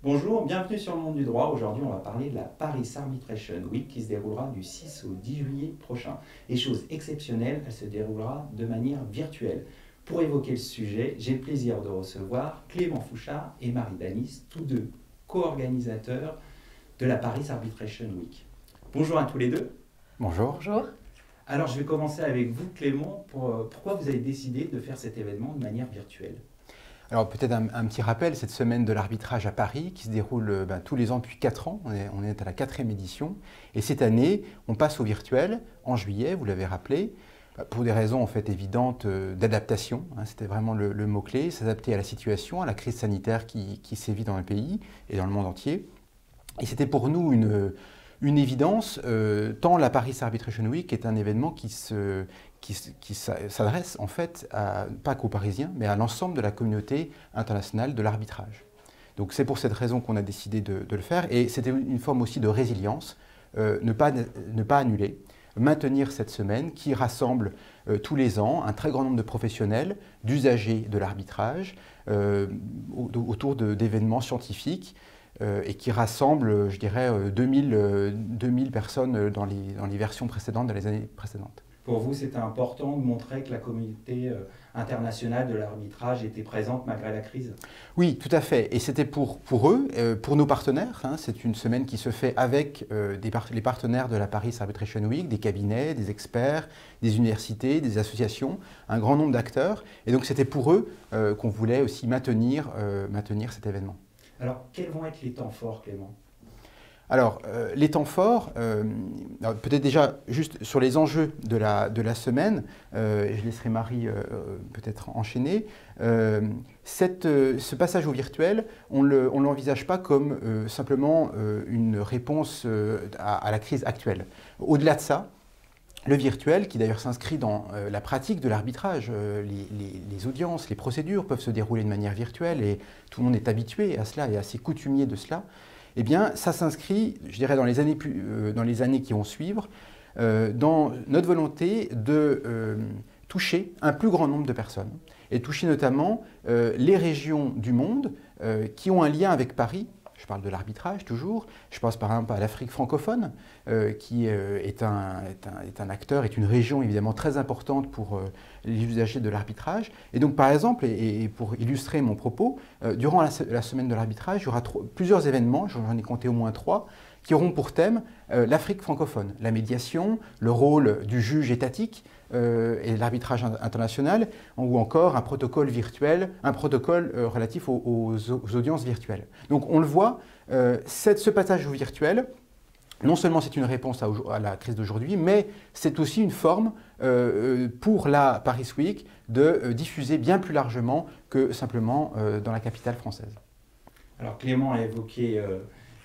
Bonjour, bienvenue sur le monde du droit. Aujourd'hui, on va parler de la Paris Arbitration Week qui se déroulera du 6 au 10 juillet prochain. Et chose exceptionnelle, elle se déroulera de manière virtuelle. Pour évoquer le sujet, j'ai le plaisir de recevoir Clément Fouchard et Marie Danis, tous deux co-organisateurs de la Paris Arbitration Week. Bonjour à tous les deux. Bonjour. Bonjour. Alors, je vais commencer avec vous, Clément. Pourquoi vous avez décidé de faire cet événement de manière virtuelle ? Alors peut-être un petit rappel, cette semaine de l'arbitrage à Paris qui se déroule tous les ans depuis 4 ans, on est à la 4e édition, et cette année on passe au virtuel en juillet, vous l'avez rappelé, pour des raisons en fait évidentes d'adaptation, c'était vraiment le mot-clé, s'adapter à la situation, à la crise sanitaire qui sévit dans le pays et dans le monde entier. Et c'était pour nous une évidence, tant la Paris Arbitration Week est un événement qui s'adresse en fait pas qu'aux Parisiens, mais à l'ensemble de la communauté internationale de l'arbitrage. Donc c'est pour cette raison qu'on a décidé de le faire, et c'était une forme aussi de résilience, ne pas annuler, maintenir cette semaine qui rassemble tous les ans un très grand nombre de professionnels, d'usagers de l'arbitrage, autour d'événements scientifiques, et qui rassemble, je dirais, 2000 personnes dans les versions précédentes, dans les années précédentes. Pour vous, c'était important de montrer que la communauté internationale de l'arbitrage était présente malgré la crise? Oui, tout à fait. Et c'était pour eux, pour nos partenaires. C'est une semaine qui se fait avec les partenaires de la Paris Arbitration Week, des cabinets, des experts, des universités, des associations, un grand nombre d'acteurs. Et donc c'était pour eux qu'on voulait aussi maintenir cet événement. Alors, quels vont être les temps forts, Clément ? Alors, les temps forts, peut-être déjà juste sur les enjeux de la semaine, je laisserai Marie peut-être enchaîner. Ce passage au virtuel, on ne l'envisage pas comme simplement une réponse à la crise actuelle. Au-delà de ça, le virtuel, qui d'ailleurs s'inscrit dans la pratique de l'arbitrage, les audiences, les procédures peuvent se dérouler de manière virtuelle et tout le monde est habitué à cela et assez coutumier de cela. Eh bien, ça s'inscrit, je dirais, dans les années qui vont suivre, dans notre volonté de toucher un plus grand nombre de personnes et toucher notamment les régions du monde qui ont un lien avec Paris. Je parle de l'arbitrage toujours, je pense par exemple à l'Afrique francophone qui est un acteur, est une région évidemment très importante pour les usagers de l'arbitrage. Et donc par exemple, et pour illustrer mon propos, durant la semaine de l'arbitrage, il y aura plusieurs événements, j'en ai compté au moins 3, qui auront pour thème l'Afrique francophone, la médiation, le rôle du juge étatique et l'arbitrage international, ou encore un protocole virtuel, un protocole relatif aux audiences virtuelles. Donc on le voit, ce passage au virtuel, non seulement c'est une réponse à la crise d'aujourd'hui, mais c'est aussi une forme pour la Paris Week de diffuser bien plus largement que simplement dans la capitale française. Alors Clément a évoqué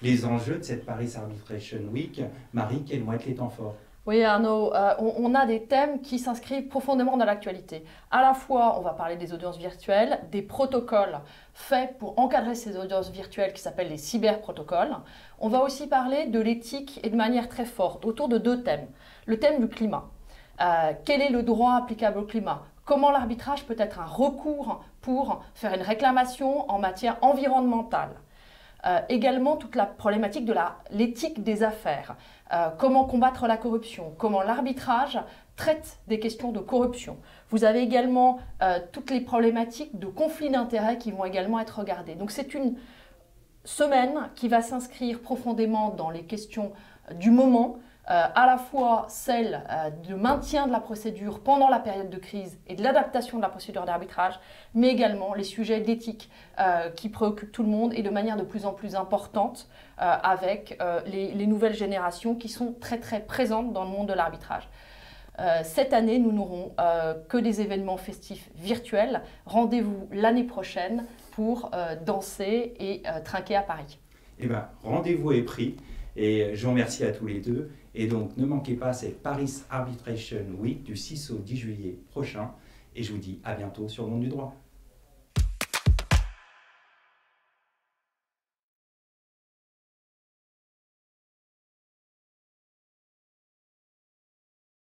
les enjeux de cette Paris Arbitration Week. Marie, quels vont être les temps forts ? Oui Arnaud, on a des thèmes qui s'inscrivent profondément dans l'actualité. À la fois, on va parler des audiences virtuelles, des protocoles faits pour encadrer ces audiences virtuelles qui s'appellent les cyberprotocoles. On va aussi parler de l'éthique et de manière très forte autour de 2 thèmes. Le thème du climat. Quel est le droit applicable au climat ? Comment l'arbitrage peut être un recours pour faire une réclamation en matière environnementale ? Également toute la problématique de l'éthique des affaires, comment combattre la corruption, comment l'arbitrage traite des questions de corruption. Vous avez également toutes les problématiques de conflits d'intérêts qui vont également être regardées. Donc c'est une semaine qui va s'inscrire profondément dans les questions du moment, à la fois celle de maintien de la procédure pendant la période de crise et de l'adaptation de la procédure d'arbitrage, mais également les sujets d'éthique qui préoccupent tout le monde et de manière de plus en plus importante avec les nouvelles générations qui sont très très présentes dans le monde de l'arbitrage. Cette année, nous n'aurons que des événements festifs virtuels. Rendez-vous l'année prochaine pour danser et trinquer à Paris. Eh bien, rendez-vous est pris. Et je vous remercie à tous les deux. Et donc, ne manquez pas cette Paris Arbitration Week du 6 au 10 juillet prochain. Et je vous dis à bientôt sur le monde du droit.